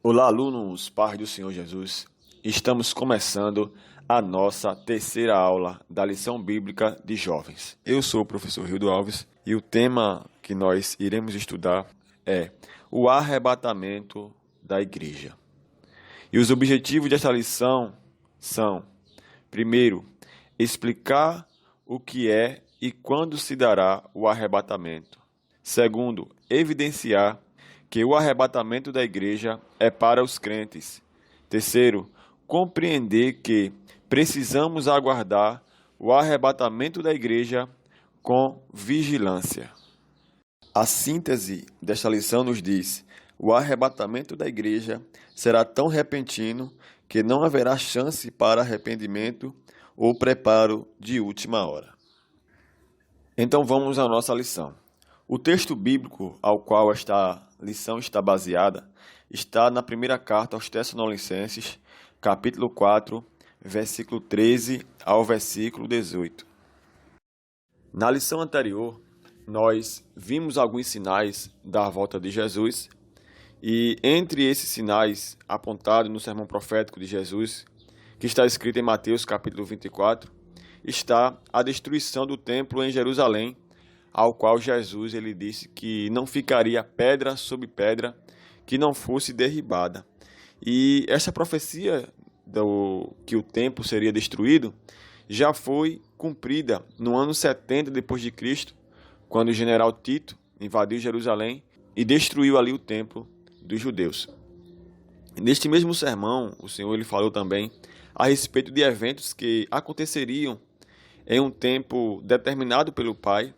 Olá, alunos, paz do Senhor Jesus. Estamos começando a nossa terceira aula da lição bíblica de jovens. Eu sou o professor Rildo Alves e o tema que nós iremos estudar é o arrebatamento da igreja. E os objetivos desta lição são, primeiro, explicar o que é e quando se dará o arrebatamento. Segundo, evidenciar que o arrebatamento da igreja é para os crentes. Terceiro, compreender que precisamos aguardar o arrebatamento da igreja com vigilância. A síntese desta lição nos diz: o arrebatamento da igreja será tão repentino que não haverá chance para arrependimento ou preparo de última hora. Então vamos à nossa lição. O texto bíblico ao qual esta lição está baseada está na primeira carta aos Tessalonicenses, capítulo 4, versículo 13 ao versículo 18. Na lição anterior, nós vimos alguns sinais da volta de Jesus e entre esses sinais apontados no sermão profético de Jesus, que está escrito em Mateus capítulo 24, está a destruição do templo em Jerusalém, ao qual Jesus ele disse que não ficaria pedra sobre pedra que não fosse derribada. E essa profecia que o templo seria destruído já foi cumprida no ano 70 depois de Cristo, quando o general Tito invadiu Jerusalém e destruiu ali o templo dos judeus. Neste mesmo sermão, o Senhor ele falou também a respeito de eventos que aconteceriam em um tempo determinado pelo Pai,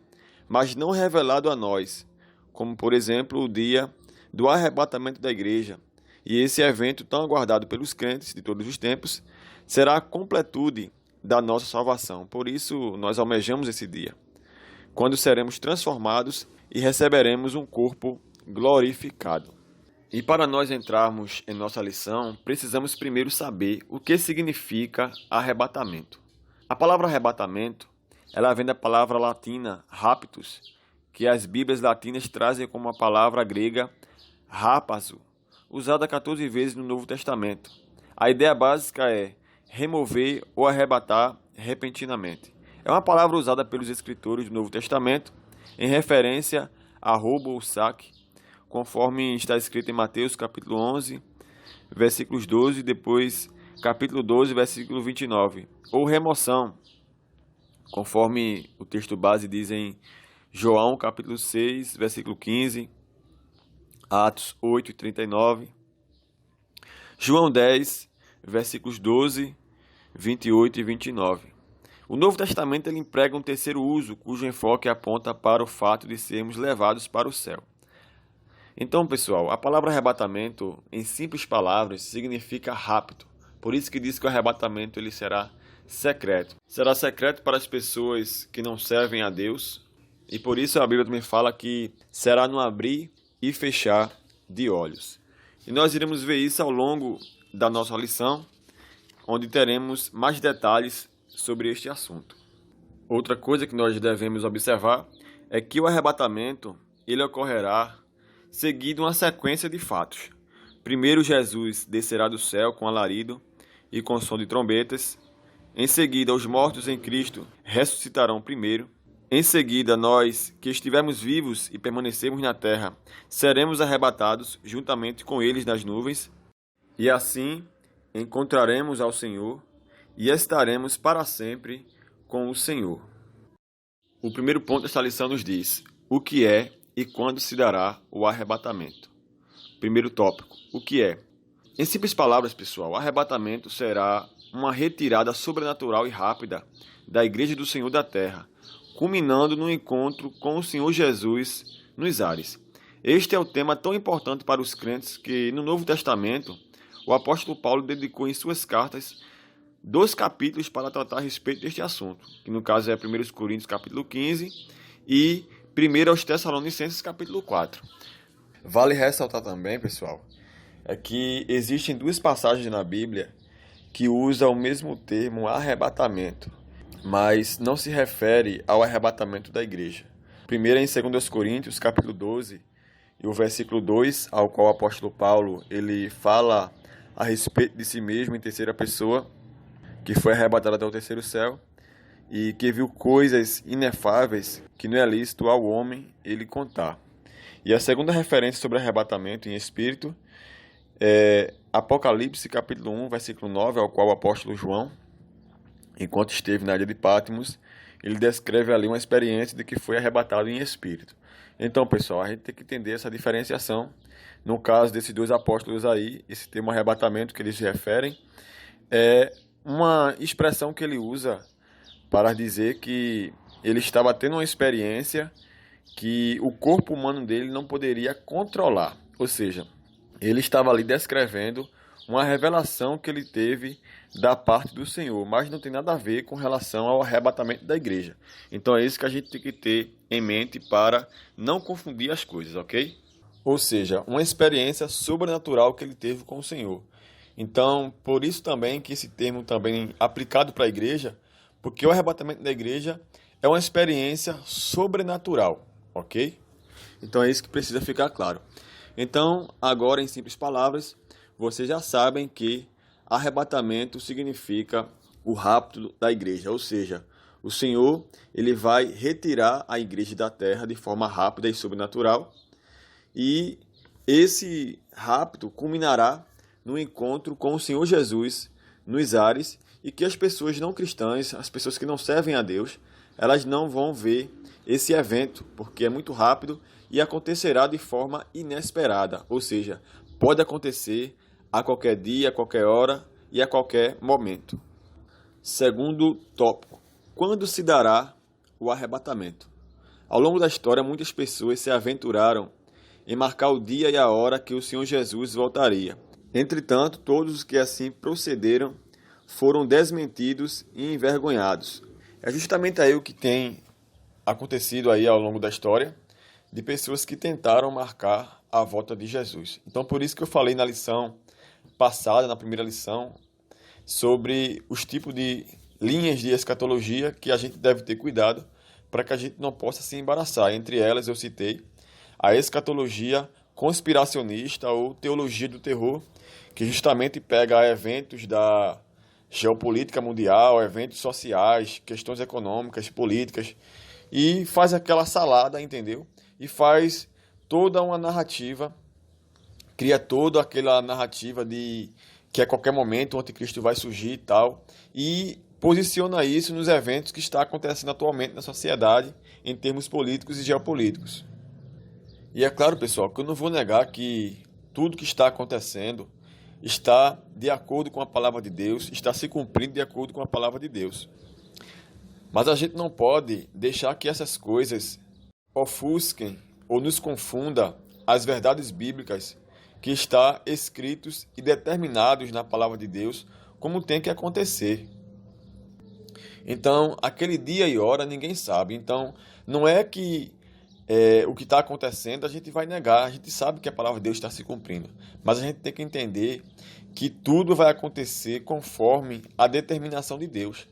mas não revelado a nós, como, por exemplo, o dia do arrebatamento da igreja. E esse evento, tão aguardado pelos crentes de todos os tempos, será a completude da nossa salvação. Por isso, nós almejamos esse dia, quando seremos transformados e receberemos um corpo glorificado. E para nós entrarmos em nossa lição, precisamos primeiro saber o que significa arrebatamento. A palavra arrebatamento ela vem da palavra latina raptus, que as Bíblias latinas trazem como a palavra grega rapazo, usada 14 vezes no Novo Testamento. A ideia básica é remover ou arrebatar repentinamente. É uma palavra usada pelos escritores do Novo Testamento em referência a roubo ou saque, conforme está escrito em Mateus capítulo 11, versículos 12 e depois capítulo 12, versículo 29, ou remoção, conforme o texto base diz em João, capítulo 6, versículo 15, Atos 8 e 39, João 10, versículos 12, 28 e 29. O Novo Testamento ele emprega um terceiro uso, cujo enfoque aponta para o fato de sermos levados para o céu. Então, pessoal, a palavra arrebatamento, em simples palavras, significa rápido. Por isso que diz que o arrebatamento ele será secreto. Será secreto para as pessoas que não servem a Deus. E por isso a Bíblia também fala que será no abrir e fechar de olhos. E nós iremos ver isso ao longo da nossa lição, onde teremos mais detalhes sobre este assunto. Outra coisa que nós devemos observar é que o arrebatamento ele ocorrerá seguido uma sequência de fatos. Primeiro, Jesus descerá do céu com alarido e com som de trombetas. Em seguida, os mortos em Cristo ressuscitarão primeiro. Em seguida, nós, que estivermos vivos e permanecermos na terra, seremos arrebatados juntamente com eles nas nuvens. E assim, encontraremos ao Senhor e estaremos para sempre com o Senhor. O primeiro ponto desta lição nos diz o que é e quando se dará o arrebatamento. Primeiro tópico, o que é? Em simples palavras, pessoal, o arrebatamento será uma retirada sobrenatural e rápida da Igreja do Senhor da Terra, culminando no encontro com o Senhor Jesus nos ares. Este é o tema tão importante para os crentes que, no Novo Testamento, o apóstolo Paulo dedicou em suas cartas 2 capítulos para tratar a respeito deste assunto, que no caso é 1 Coríntios capítulo 15 e 1 aos Tessalonicenses capítulo 4. Vale ressaltar também, pessoal, é que existem 2 passagens na Bíblia que usam o mesmo termo arrebatamento, mas não se refere ao arrebatamento da igreja. Primeiro é em 2 Coríntios, capítulo 12, e o versículo 2, ao qual o apóstolo Paulo ele fala a respeito de si mesmo em terceira pessoa, que foi arrebatado até o terceiro céu e que viu coisas inefáveis que não é lícito ao homem ele contar. E a segunda referência sobre arrebatamento em espírito é Apocalipse capítulo 1, versículo 9, ao qual o apóstolo João, enquanto esteve na ilha de Patmos, ele descreve ali uma experiência de que foi arrebatado em espírito. Então, pessoal, a gente tem que entender essa diferenciação. No caso desses dois apóstolos aí, esse termo arrebatamento que eles se referem é uma expressão que ele usa para dizer que ele estava tendo uma experiência que o corpo humano dele não poderia controlar. Ou seja, ele estava ali descrevendo uma revelação que ele teve da parte do Senhor, mas não tem nada a ver com relação ao arrebatamento da igreja. Então é isso que a gente tem que ter em mente para não confundir as coisas, ok? Ou seja, uma experiência sobrenatural que ele teve com o Senhor. Então, por isso também que esse termo também é aplicado para a igreja, porque o arrebatamento da igreja é uma experiência sobrenatural, ok? Então é isso que precisa ficar claro. Então, agora em simples palavras, vocês já sabem que arrebatamento significa o rapto da igreja, ou seja, o Senhor ele vai retirar a igreja da terra de forma rápida e sobrenatural, e esse rapto culminará no encontro com o Senhor Jesus nos ares, e que as pessoas não cristãs, as pessoas que não servem a Deus, elas não vão ver esse evento, porque é muito rápido e acontecerá de forma inesperada, ou seja, pode acontecer a qualquer dia, a qualquer hora e a qualquer momento. Segundo tópico, quando se dará o arrebatamento? Ao longo da história, muitas pessoas se aventuraram em marcar o dia e a hora que o Senhor Jesus voltaria. Entretanto, todos os que assim procederam foram desmentidos e envergonhados. É justamente aí o que tem acontecido aí ao longo da história, de pessoas que tentaram marcar a volta de Jesus. Então, por isso que eu falei na lição passada, na primeira lição, sobre os tipos de linhas de escatologia que a gente deve ter cuidado para que a gente não possa se embaraçar. Entre elas, eu citei a escatologia conspiracionista ou teologia do terror, que justamente pega eventos da geopolítica mundial, eventos sociais, questões econômicas, políticas, e faz aquela salada, entendeu? E faz toda uma narrativa, cria toda aquela narrativa de que a qualquer momento o anticristo vai surgir e tal, e posiciona isso nos eventos que está acontecendo atualmente na sociedade, em termos políticos e geopolíticos. E é claro, pessoal, que eu não vou negar que tudo que está acontecendo está de acordo com a palavra de Deus, está se cumprindo de acordo com a palavra de Deus. Mas a gente não pode deixar que essas coisas ofusquem ou nos confunda as verdades bíblicas que está escritos e determinados na palavra de Deus como tem que acontecer. Então, aquele dia e hora ninguém sabe. Então, não é que o que está acontecendo a gente vai negar. A gente sabe que a palavra de Deus está se cumprindo. Mas a gente tem que entender que tudo vai acontecer conforme a determinação de Deus.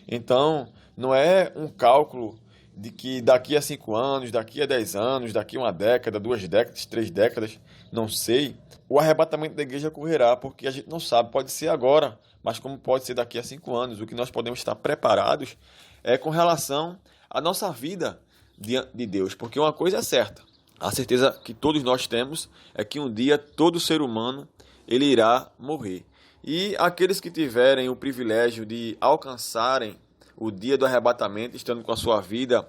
Então, não é um cálculo de que daqui a 5 anos, daqui a 10 anos, daqui a 1 década, 2 décadas, 3 décadas, não sei, o arrebatamento da igreja ocorrerá, porque a gente não sabe, pode ser agora, mas como pode ser daqui a 5 anos. O que nós podemos estar preparados é com relação à nossa vida diante de Deus, porque uma coisa é certa, a certeza que todos nós temos é que um dia todo ser humano ele irá morrer. E aqueles que tiverem o privilégio de alcançarem o dia do arrebatamento, estando com a sua vida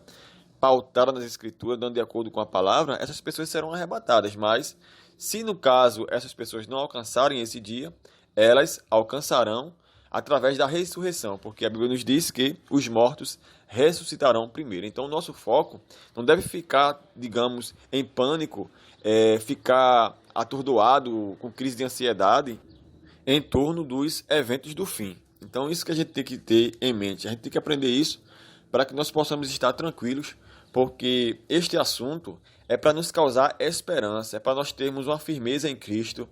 pautada nas Escrituras, dando de acordo com a palavra, essas pessoas serão arrebatadas. Mas, se no caso essas pessoas não alcançarem esse dia, elas alcançarão através da ressurreição, porque a Bíblia nos diz que os mortos ressuscitarão primeiro. Então, o nosso foco não deve ficar, digamos, em pânico, ficar atordoado, com crise de ansiedade, em torno dos eventos do fim. Então, isso que a gente tem que ter em mente. A gente tem que aprender isso para que nós possamos estar tranquilos, porque este assunto é para nos causar esperança, é para nós termos uma firmeza em Cristo,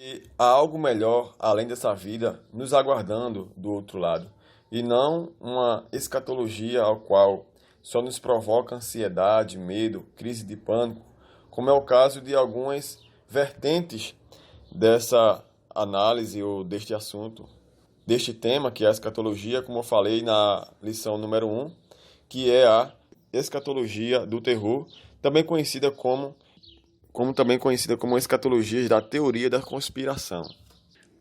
e há algo melhor além dessa vida nos aguardando do outro lado, e não uma escatologia ao qual só nos provoca ansiedade, medo, crise de pânico, como é o caso de algumas vertentes dessa análise ou deste assunto, deste tema, que é a escatologia, como eu falei na lição número 1, que é a escatologia do terror, também conhecida como escatologia da teoria da conspiração.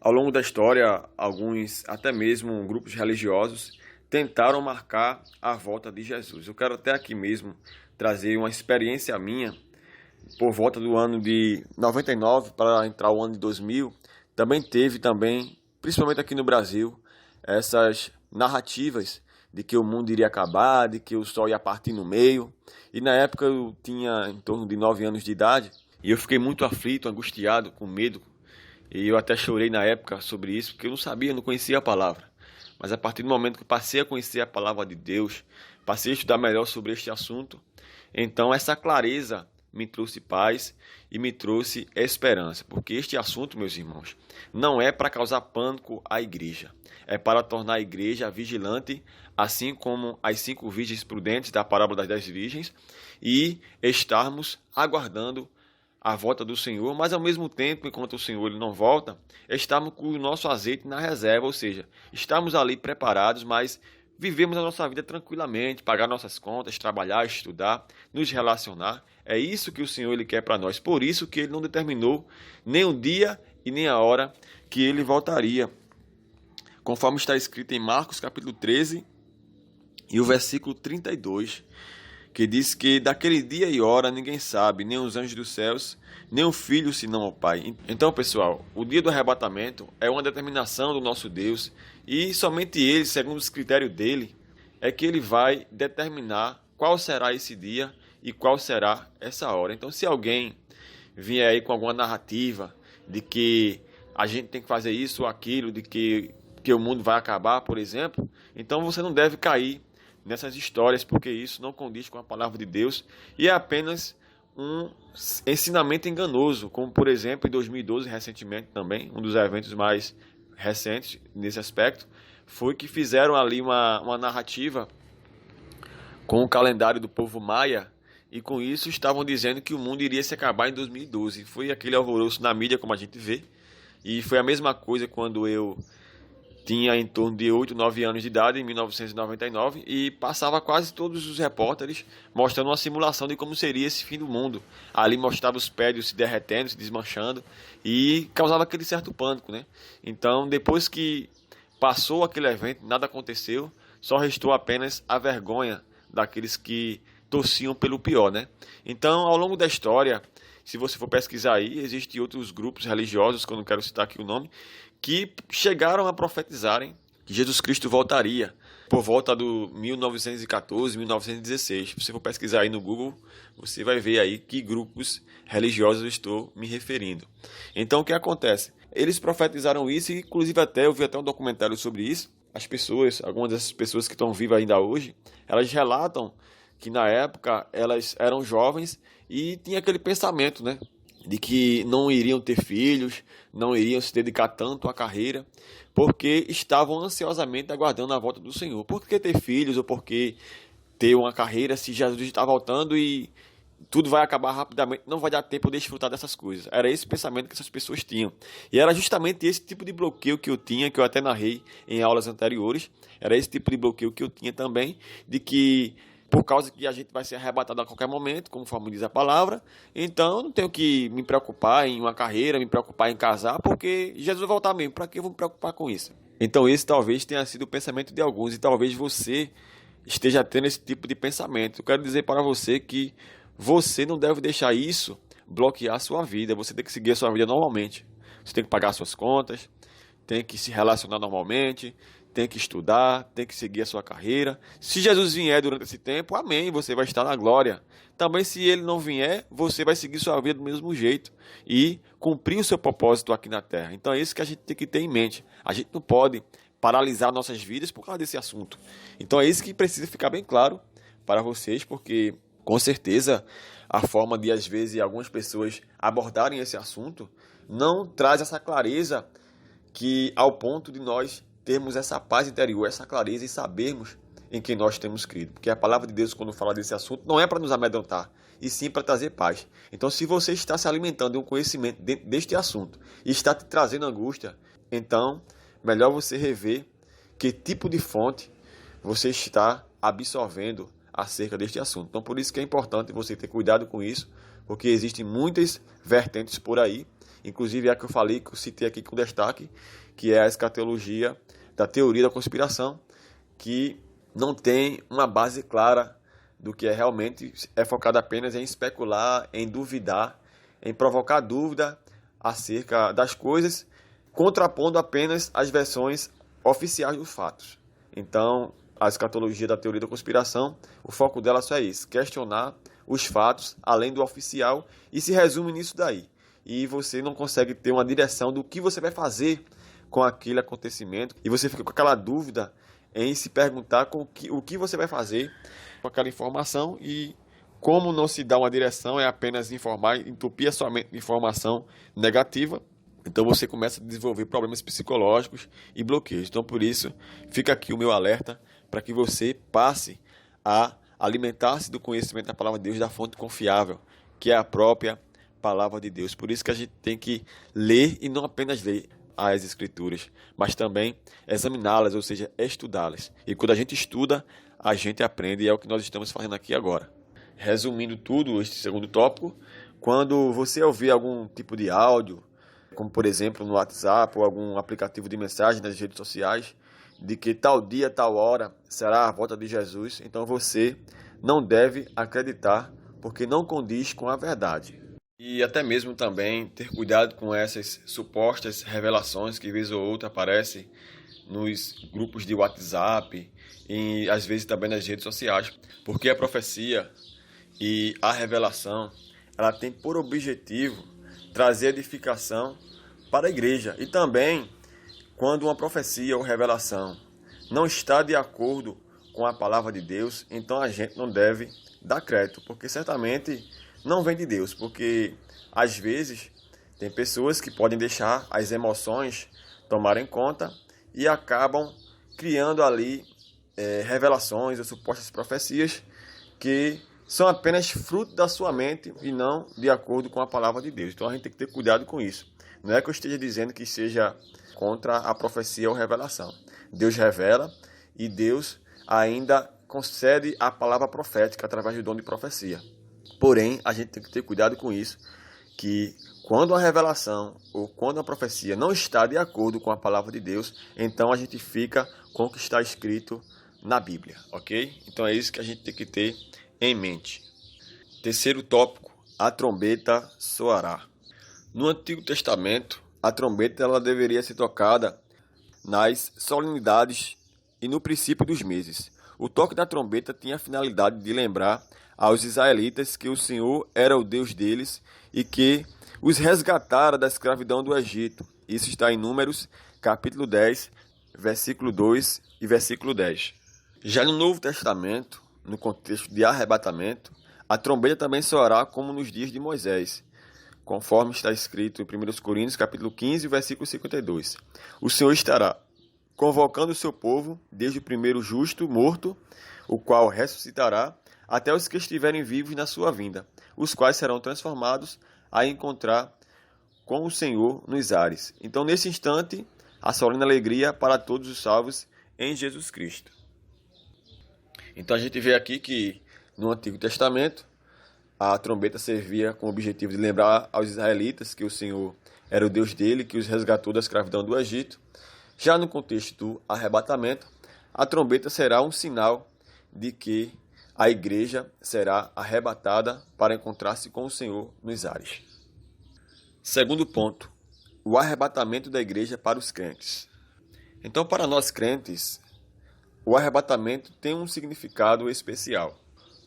Ao longo da história, alguns, até mesmo grupos religiosos, tentaram marcar a volta de Jesus. Eu quero até aqui mesmo trazer uma experiência minha, por volta do ano de 99 para entrar o ano de 2000, principalmente aqui no Brasil, essas narrativas de que o mundo iria acabar, de que o sol ia partir no meio. E na época eu tinha em torno de 9 anos de idade e eu fiquei muito aflito, angustiado, com medo. E eu até chorei na época sobre isso, porque eu não sabia, não conhecia a palavra. Mas a partir do momento que eu passei a conhecer a palavra de Deus, passei a estudar melhor sobre este assunto, então essa clareza me trouxe paz e me trouxe esperança. Porque este assunto, meus irmãos, não é para causar pânico à igreja. É para tornar a igreja vigilante, assim como as 5 virgens prudentes da parábola das 10 virgens, e estarmos aguardando a volta do Senhor, mas ao mesmo tempo, enquanto o Senhor ele não volta, estamos com o nosso azeite na reserva, ou seja, estamos ali preparados, mas vivemos a nossa vida tranquilamente, pagar nossas contas, trabalhar, estudar, nos relacionar. É isso que o Senhor ele quer para nós. Por isso que ele não determinou nem o dia e nem a hora que ele voltaria. Conforme está escrito em Marcos capítulo 13 e o versículo 32, que diz que daquele dia e hora ninguém sabe, nem os anjos dos céus, nem o Filho, senão o Pai. Então, pessoal, o dia do arrebatamento é uma determinação do nosso Deus e somente Ele, segundo os critérios dele, é que Ele vai determinar qual será esse dia e qual será essa hora. Então, se alguém vier aí com alguma narrativa de que a gente tem que fazer isso ou aquilo, de que o mundo vai acabar, por exemplo, então você não deve cair nessas histórias, porque isso não condiz com a palavra de Deus e é apenas um ensinamento enganoso, como por exemplo em 2012, recentemente também, um dos eventos mais recentes nesse aspecto, foi que fizeram ali uma narrativa com o calendário do povo maia e com isso estavam dizendo que o mundo iria se acabar em 2012. Foi aquele alvoroço na mídia, como a gente vê, e foi a mesma coisa quando eu tinha em torno de 8, 9 anos de idade, em 1999, e passava quase todos os repórteres mostrando uma simulação de como seria esse fim do mundo. Ali mostrava os prédios se derretendo, se desmanchando, e causava aquele certo pânico, né? Então, depois que passou aquele evento, nada aconteceu, só restou apenas a vergonha daqueles que torciam pelo pior, né? Então, ao longo da história, se você for pesquisar aí, existem outros grupos religiosos, que eu não quero citar aqui o nome, que chegaram a profetizarem que Jesus Cristo voltaria por volta do 1914, 1916. Se você for pesquisar aí no Google, você vai ver aí que grupos religiosos eu estou me referindo. Então, o que acontece? Eles profetizaram isso e, inclusive, eu vi até um documentário sobre isso. As pessoas, algumas dessas pessoas que estão vivas ainda hoje, elas relatam que na época elas eram jovens e tinha aquele pensamento, né? De que não iriam ter filhos, não iriam se dedicar tanto à carreira, porque estavam ansiosamente aguardando a volta do Senhor. Por que ter filhos ou por que ter uma carreira se Jesus está voltando e tudo vai acabar rapidamente, não vai dar tempo de desfrutar dessas coisas? Era esse pensamento que essas pessoas tinham. E era justamente esse tipo de bloqueio que eu tinha, que eu até narrei em aulas anteriores, era esse tipo de bloqueio que eu tinha também, de que por causa que a gente vai ser arrebatado a qualquer momento, conforme diz a palavra, então eu não tenho que me preocupar em uma carreira, me preocupar em casar, porque Jesus vai voltar mesmo, para que eu vou me preocupar com isso? Então esse talvez tenha sido o pensamento de alguns, e talvez você esteja tendo esse tipo de pensamento. Eu quero dizer para você que você não deve deixar isso bloquear a sua vida, você tem que seguir a sua vida normalmente, você tem que pagar suas contas, tem que se relacionar normalmente, tem que estudar, tem que seguir a sua carreira. Se Jesus vier durante esse tempo, amém, você vai estar na glória. Também se ele não vier, você vai seguir sua vida do mesmo jeito e cumprir o seu propósito aqui na terra. Então é isso que a gente tem que ter em mente. A gente não pode paralisar nossas vidas por causa desse assunto. Então é isso que precisa ficar bem claro para vocês, porque com certeza a forma de às vezes algumas pessoas abordarem esse assunto não traz essa clareza que ao ponto de nós termos essa paz interior, essa clareza e sabermos em quem nós temos crido. Porque a palavra de Deus, quando fala desse assunto, não é para nos amedrontar, e sim para trazer paz. Então, se você está se alimentando de um conhecimento deste assunto e está te trazendo angústia, então, melhor você rever que tipo de fonte você está absorvendo acerca deste assunto. Então, por isso que é importante você ter cuidado com isso, porque existem muitas vertentes por aí, inclusive a que eu falei, que eu citei aqui com destaque, que é a escatologia da teoria da conspiração, que não tem uma base clara do que é realmente, é focado apenas em especular, em duvidar, em provocar dúvida acerca das coisas, contrapondo apenas as versões oficiais dos fatos. Então, a escatologia da teoria da conspiração, o foco dela só é isso, questionar os fatos além do oficial, e se resume nisso daí. E você não consegue ter uma direção do que você vai fazer com aquele acontecimento, e você fica com aquela dúvida em se perguntar o que você vai fazer com aquela informação, e como não se dá uma direção, é apenas informar, entupir a sua mente de informação negativa. Então você começa a desenvolver problemas psicológicos e bloqueios. Então por isso fica aqui o meu alerta para que você passe a alimentar-se do conhecimento da palavra de Deus, da fonte confiável, que é a própria palavra de Deus. Por isso que a gente tem que ler, e não apenas ler as Escrituras, mas também examiná-las, ou seja, estudá-las. E quando a gente estuda, a gente aprende, e é o que nós estamos fazendo aqui agora. Resumindo tudo, este segundo tópico, quando você ouvir algum tipo de áudio, como por exemplo no WhatsApp ou algum aplicativo de mensagem nas redes sociais, de que tal dia, tal hora será a volta de Jesus, então você não deve acreditar, porque não condiz com a verdade. E até mesmo também ter cuidado com essas supostas revelações que vez ou outra aparecem nos grupos de WhatsApp e às vezes também nas redes sociais, porque a profecia e a revelação, ela tem por objetivo trazer edificação para a igreja. E também, quando uma profecia ou revelação não está de acordo com a palavra de Deus, então a gente não deve dar crédito, porque certamente não vem de Deus, porque às vezes tem pessoas que podem deixar as emoções tomarem conta e acabam criando ali revelações ou supostas profecias que são apenas fruto da sua mente e não de acordo com a palavra de Deus. Então a gente tem que ter cuidado com isso. Não é que eu esteja dizendo que seja contra a profecia ou revelação. Deus revela e Deus ainda concede a palavra profética através do dom de profecia. Porém, a gente tem que ter cuidado com isso, que quando a revelação ou quando a profecia não está de acordo com a palavra de Deus, então a gente fica com o que está escrito na Bíblia, ok? Então é isso que a gente tem que ter em mente. Terceiro tópico, a trombeta soará. No Antigo Testamento, a trombeta ela deveria ser tocada nas solenidades e no princípio dos meses. O toque da trombeta tinha a finalidade de lembrar aos israelitas que o Senhor era o Deus deles e que os resgatara da escravidão do Egito. Isso está em Números, capítulo 10, versículo 2 e versículo 10. Já no Novo Testamento, no contexto de arrebatamento, a trombeta também soará como nos dias de Moisés, conforme está escrito em 1 Coríntios, capítulo 15, versículo 52. O Senhor estará convocando o seu povo, desde o primeiro justo morto, o qual ressuscitará, até os que estiverem vivos na sua vinda, os quais serão transformados a encontrar com o Senhor nos ares. Então, nesse instante, a solene alegria para todos os salvos em Jesus Cristo. Então, a gente vê aqui que no Antigo Testamento, a trombeta servia com o objetivo de lembrar aos israelitas que o Senhor era o Deus dele, que os resgatou da escravidão do Egito. Já no contexto do arrebatamento, a trombeta será um sinal de que a igreja será arrebatada para encontrar-se com o Senhor nos ares. Segundo ponto, o arrebatamento da igreja para os crentes. Então, para nós crentes, o arrebatamento tem um significado especial.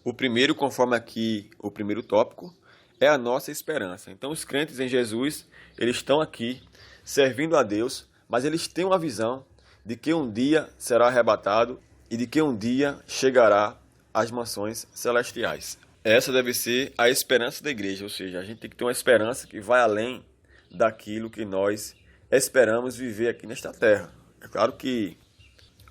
O primeiro, conforme aqui o primeiro tópico, é a nossa esperança. Então, os crentes em Jesus, eles estão aqui servindo a Deus, mas eles têm uma visão de que um dia será arrebatado e de que um dia chegará às mansões celestiais. Essa deve ser a esperança da igreja, ou seja, a gente tem que ter uma esperança que vai além daquilo que nós esperamos viver aqui nesta terra. É claro que,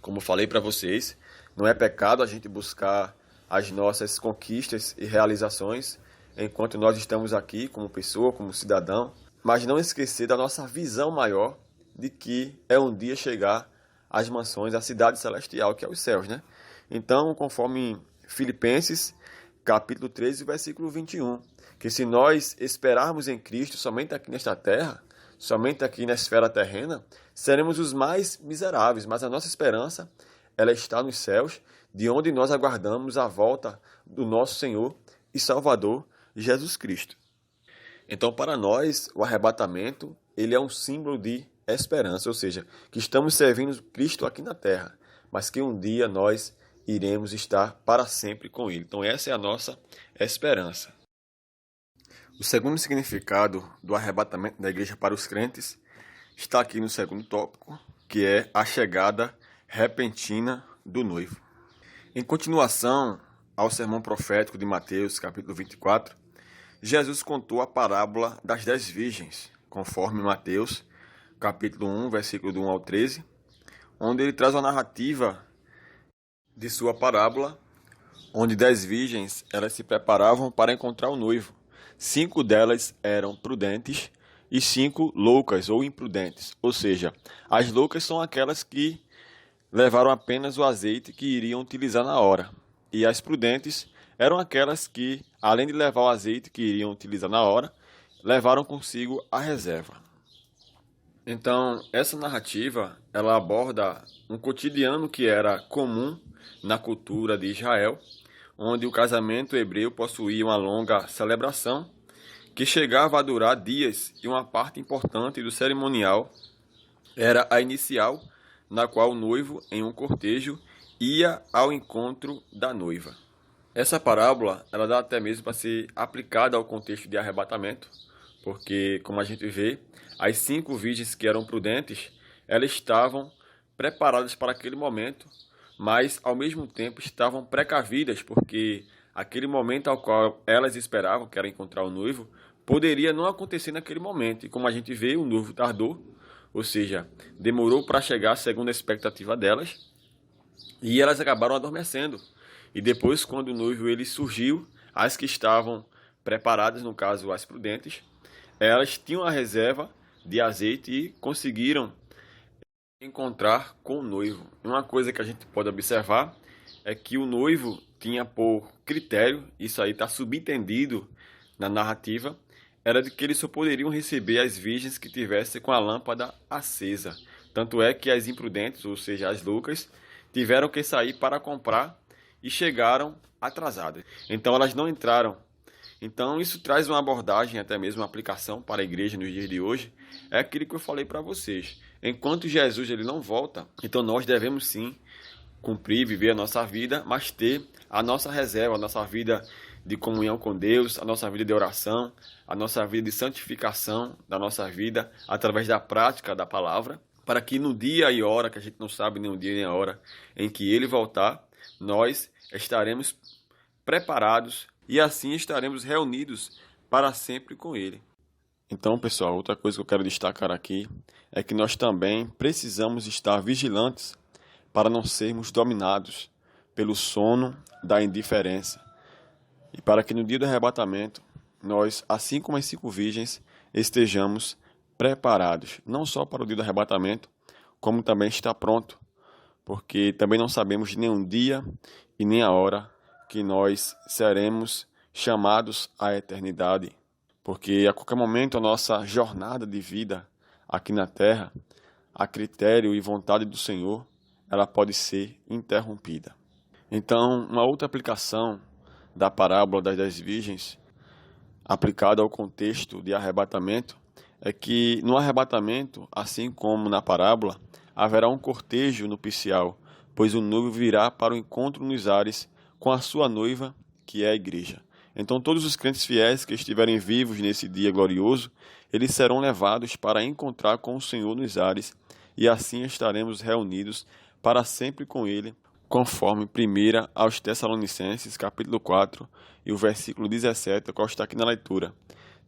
como falei para vocês, Não é pecado a gente buscar as nossas conquistas e realizações enquanto nós estamos aqui como pessoa, como cidadão, mas não esquecer da nossa visão maior de que é um dia chegar às mansões, à cidade celestial, que é os céus, né? Então, conforme Filipenses, capítulo 13, versículo 21, que se nós esperarmos em Cristo somente aqui nesta terra, somente aqui na esfera terrena, seremos os mais miseráveis, mas a nossa esperança, ela está nos céus, de onde nós aguardamos a volta do nosso Senhor e Salvador, Jesus Cristo. Então, para nós, o arrebatamento, ele é um símbolo de esperança, ou seja, que estamos servindo Cristo aqui na terra, mas que um dia nós iremos estar para sempre com Ele. Então, essa é a nossa esperança. O segundo significado do arrebatamento da igreja para os crentes está aqui no segundo tópico, que é a chegada repentina do noivo. Em continuação ao sermão profético de Mateus, capítulo 24, Jesus contou a parábola das 10 virgens, conforme Mateus, capítulo 1, versículo do 1 ao 13, onde ele traz uma narrativa de sua parábola, onde 10 virgens elas se preparavam para encontrar o noivo. 5 delas eram prudentes e 5 loucas ou imprudentes. Ou seja, as loucas são aquelas que levaram apenas o azeite que iriam utilizar na hora. E as prudentes eram aquelas que, além de levar o azeite que iriam utilizar na hora, levaram consigo a reserva. Então, essa narrativa, ela aborda um cotidiano que era comum na cultura de Israel, onde o casamento hebreu possuía uma longa celebração que chegava a durar dias, e uma parte importante do cerimonial era a inicial, na qual o noivo, em um cortejo, ia ao encontro da noiva. Essa parábola, ela dá até mesmo para ser aplicada ao contexto de arrebatamento, porque, como a gente vê, as 5 virgens que eram prudentes, elas estavam preparadas para aquele momento, mas ao mesmo tempo estavam precavidas, porque aquele momento ao qual elas esperavam, que era encontrar o noivo, poderia não acontecer naquele momento. E como a gente vê, o noivo tardou, ou seja, demorou para chegar segundo a expectativa delas, e elas acabaram adormecendo. E depois, quando o noivo ele surgiu, as que estavam preparadas, no caso as prudentes, elas tinham a reserva de azeite e conseguiram encontrar com o noivo. Uma coisa que a gente pode observar é que o noivo tinha por critério, isso aí está subentendido na narrativa, era de que eles só poderiam receber as virgens que tivessem com a lâmpada acesa. Tanto é que as imprudentes, ou seja, as loucas, tiveram que sair para comprar e chegaram atrasadas. Então elas não entraram. Então isso traz uma abordagem, até mesmo uma aplicação para a igreja nos dias de hoje. É aquilo que eu falei para vocês. Enquanto Jesus ele não volta, então nós devemos sim cumprir, viver a nossa vida, mas ter a nossa reserva, a nossa vida de comunhão com Deus, a nossa vida de oração, a nossa vida de santificação da nossa vida através da prática da palavra, para que no dia e hora, que a gente não sabe nem o dia nem a hora em que ele voltar, nós estaremos preparados e assim estaremos reunidos para sempre com ele. Então, pessoal, outra coisa que eu quero destacar aqui é que nós também precisamos estar vigilantes para não sermos dominados pelo sono da indiferença. E para que no dia do arrebatamento, nós, assim como as 5 virgens, estejamos preparados, não só para o dia do arrebatamento, como também estar pronto, porque também não sabemos nem um dia e nem a hora que nós seremos chamados à eternidade, porque a qualquer momento a nossa jornada de vida aqui na terra, a critério e vontade do Senhor, ela pode ser interrompida. Então, uma outra aplicação da parábola das 10 virgens, aplicada ao contexto de arrebatamento, é que no arrebatamento, assim como na parábola, haverá um cortejo nupcial, pois o noivo virá para o encontro nos ares com a sua noiva, que é a igreja. Então todos os crentes fiéis que estiverem vivos nesse dia glorioso, eles serão levados para encontrar com o Senhor nos ares, e assim estaremos reunidos para sempre com ele, conforme 1 aos Tessalonicenses, capítulo 4, e o versículo 17, qual está aqui na leitura.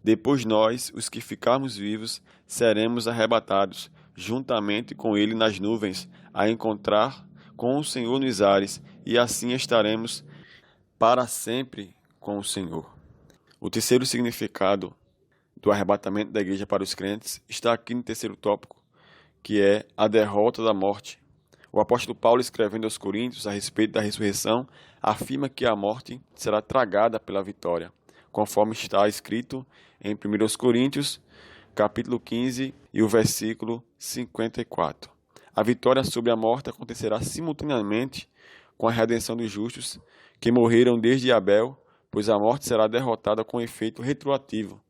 Depois nós, os que ficarmos vivos, seremos arrebatados, juntamente com ele nas nuvens, a encontrar com o Senhor nos ares, e assim estaremos para sempre com o Senhor. O terceiro significado do arrebatamento da igreja para os crentes está aqui no terceiro tópico, que é a derrota da morte. O apóstolo Paulo, escrevendo aos Coríntios a respeito da ressurreição, afirma que a morte será tragada pela vitória, conforme está escrito em 1 Coríntios, capítulo 15 e o versículo 54. A vitória sobre a morte acontecerá simultaneamente com a redenção dos justos que morreram desde Abel, pois a morte será derrotada com efeito retroativo,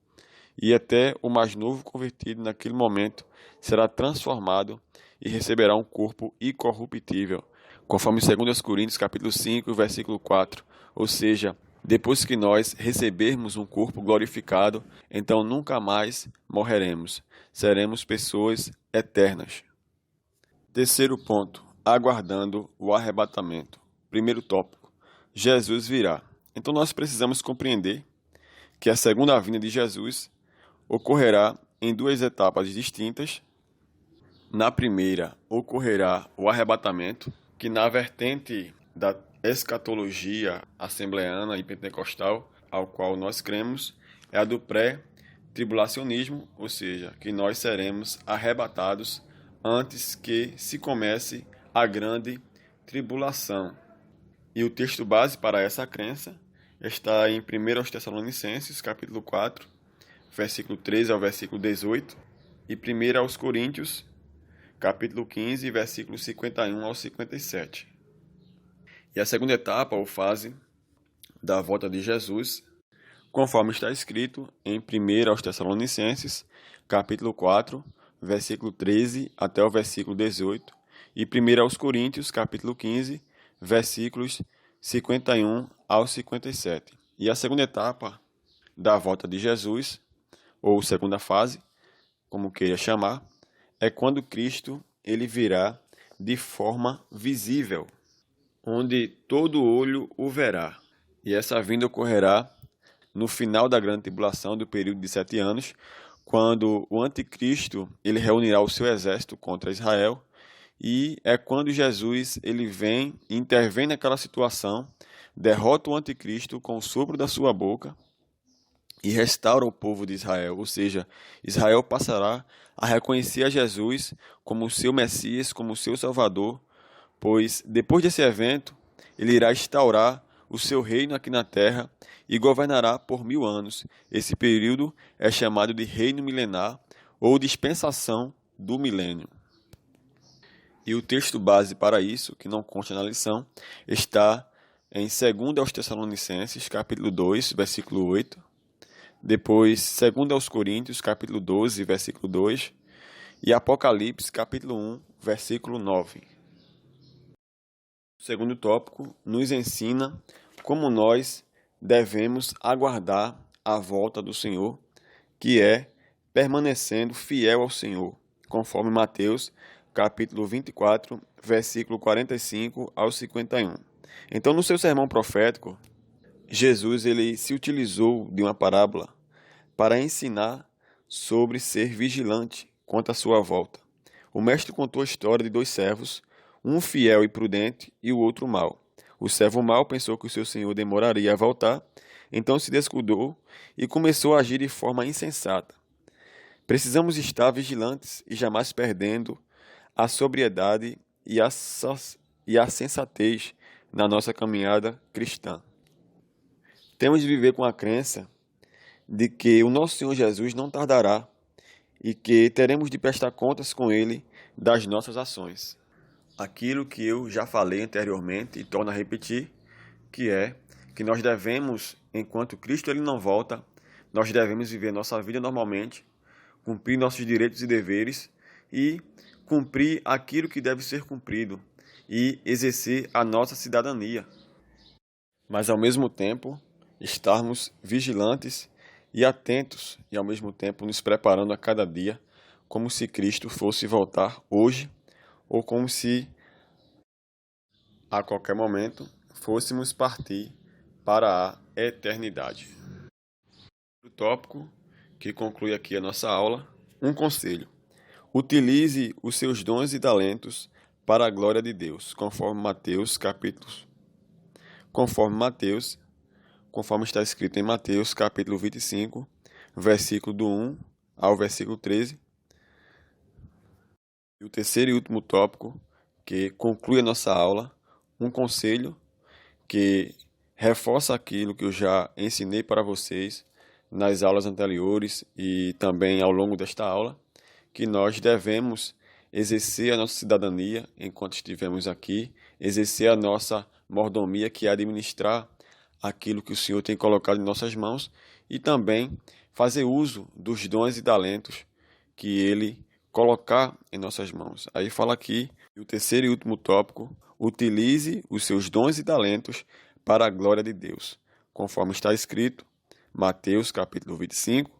e até o mais novo convertido naquele momento será transformado e receberá um corpo incorruptível, conforme 2 Coríntios capítulo 5, versículo 4. Ou seja, depois que nós recebermos um corpo glorificado, então nunca mais morreremos, seremos pessoas eternas. Terceiro ponto, aguardando o arrebatamento. Primeiro tópico, Jesus virá. Então nós precisamos compreender que a segunda vinda de Jesus ocorrerá em duas etapas distintas. Na primeira, ocorrerá o arrebatamento, que na vertente da escatologia assembleana e pentecostal, ao qual nós cremos, é a do pré-tribulacionismo, ou seja, que nós seremos arrebatados antes que se comece a grande tribulação. E o texto base para essa crença está em 1 Tessalonicenses, capítulo 4, versículo 13 ao versículo 18, e 1 Coríntios, capítulo 15, versículos 51 ao 57. E a segunda etapa, ou fase, da volta de Jesus, conforme está escrito em 1 Tessalonicenses, capítulo 4, versículo 13 até o versículo 18, e 1 Coríntios, capítulo 15, versículos 51 ao 57. E a segunda etapa da volta de Jesus, ou segunda fase, como queira chamar, é quando Cristo ele virá de forma visível, onde todo olho o verá. E essa vinda ocorrerá no final da grande tribulação do período de 7 anos, quando o anticristo ele reunirá o seu exército contra Israel, e é quando Jesus ele vem e intervém naquela situação, derrota o anticristo com o sopro da sua boca e restaura o povo de Israel, ou seja, Israel passará a reconhecer a Jesus como seu Messias, como seu Salvador, pois depois desse evento, ele irá instaurar o seu reino aqui na terra e governará por 1000 anos. Esse período é chamado de reino milenar ou dispensação do milênio. E o texto base para isso, que não consta na lição, está em 2 Tessalonicenses, capítulo 2, versículo 8, depois 2 Coríntios, capítulo 12, versículo 2, e Apocalipse, capítulo 1, versículo 9. O segundo tópico nos ensina como nós devemos aguardar a volta do Senhor, que é permanecendo fiel ao Senhor, conforme Mateus, capítulo 24, versículo 45 ao 51. Então, no seu sermão profético, Jesus ele se utilizou de uma parábola para ensinar sobre ser vigilante quanto à sua volta. O mestre contou a história de 2 servos, um fiel e prudente e o outro mau. O servo mau pensou que o seu senhor demoraria a voltar, então se descuidou e começou a agir de forma insensata. Precisamos estar vigilantes e jamais perdendo a sobriedade e a sensatez na nossa caminhada cristã. Temos de viver com a crença de que o nosso Senhor Jesus não tardará e que teremos de prestar contas com Ele das nossas ações. Aquilo que eu já falei anteriormente e torno a repetir, que é que nós devemos, enquanto Cristo ele não volta, nós devemos viver nossa vida normalmente, cumprir nossos direitos e deveres e cumprir aquilo que deve ser cumprido e exercer a nossa cidadania. Mas ao mesmo tempo, estarmos vigilantes e atentos e ao mesmo tempo nos preparando a cada dia como se Cristo fosse voltar hoje ou como se a qualquer momento fôssemos partir para a eternidade. O tópico que conclui aqui a nossa aula, um conselho. Utilize os seus dons e talentos para a glória de Deus, conforme está escrito em Mateus, capítulo 25, versículo do 1 ao versículo 13. E o terceiro e último tópico, que conclui a nossa aula, um conselho que reforça aquilo que eu já ensinei para vocês nas aulas anteriores e também ao longo desta aula, que nós devemos exercer a nossa cidadania enquanto estivermos aqui, exercer a nossa mordomia, que é administrar aquilo que o Senhor tem colocado em nossas mãos, e também fazer uso dos dons e talentos que Ele colocar em nossas mãos. Aí fala aqui, o terceiro e último tópico, utilize os seus dons e talentos para a glória de Deus, conforme está escrito, Mateus capítulo 25,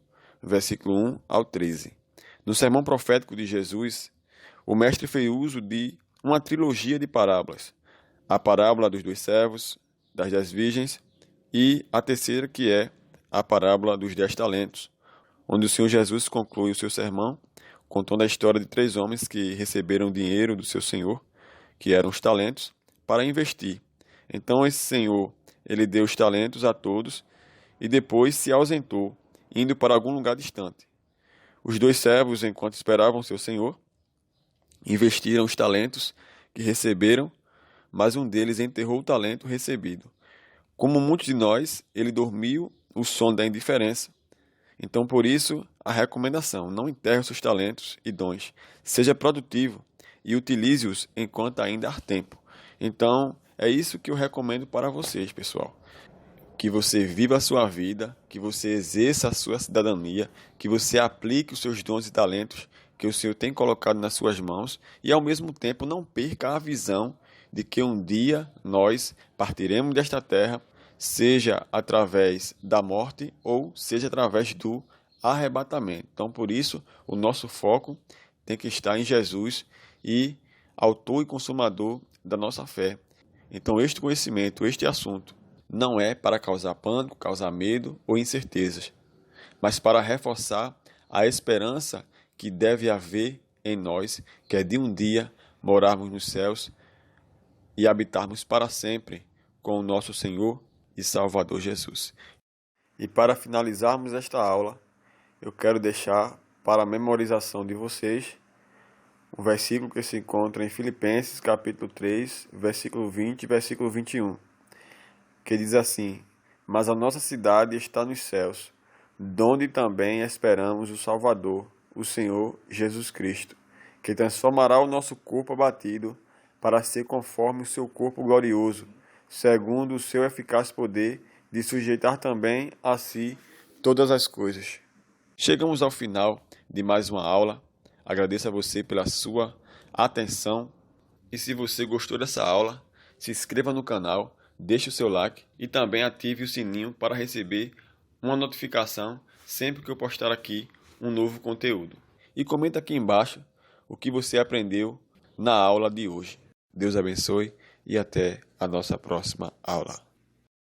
versículo 1 ao 13. No sermão profético de Jesus, o mestre fez uso de uma trilogia de parábolas, a parábola dos 2 servos, das 10 virgens e a terceira, que é a parábola dos 10 talentos, onde o Senhor Jesus conclui o seu sermão contando a história de 3 homens que receberam dinheiro do seu senhor, que eram os talentos, para investir. Então esse senhor, ele deu os talentos a todos e depois se ausentou, indo para algum lugar distante. Os 2 servos, enquanto esperavam seu senhor, investiram os talentos que receberam, mas um deles enterrou o talento recebido. Como muitos de nós, ele dormiu o sono da indiferença. Então, por isso, a recomendação: não enterre os seus talentos e dons. Seja produtivo e utilize-os enquanto ainda há tempo. Então, é isso que eu recomendo para vocês, pessoal. Que você viva a sua vida, que você exerça a sua cidadania, que você aplique os seus dons e talentos que o Senhor tem colocado nas suas mãos e, ao mesmo tempo, não perca a visão de que um dia nós partiremos desta terra, seja através da morte ou seja através do arrebatamento. Então, por isso, o nosso foco tem que estar em Jesus e autor e consumador da nossa fé. Então, este conhecimento, este assunto, não é para causar pânico, causar medo ou incertezas, mas para reforçar a esperança que deve haver em nós, que é de um dia morarmos nos céus e habitarmos para sempre com o nosso Senhor e Salvador Jesus. E para finalizarmos esta aula, eu quero deixar para a memorização de vocês um versículo que se encontra em Filipenses capítulo 3, versículo 20 e versículo 21, que diz assim: mas a nossa cidade está nos céus, donde também esperamos o Salvador, o Senhor Jesus Cristo, que transformará o nosso corpo abatido para ser conforme o seu corpo glorioso, segundo o seu eficaz poder de sujeitar também a si todas as coisas. Chegamos ao final de mais uma aula. Agradeço a você pela sua atenção. E se você gostou dessa aula, se inscreva no canal, deixe o seu like e também ative o sininho para receber uma notificação sempre que eu postar aqui um novo conteúdo. E comenta aqui embaixo o que você aprendeu na aula de hoje. Deus abençoe e até a nossa próxima aula.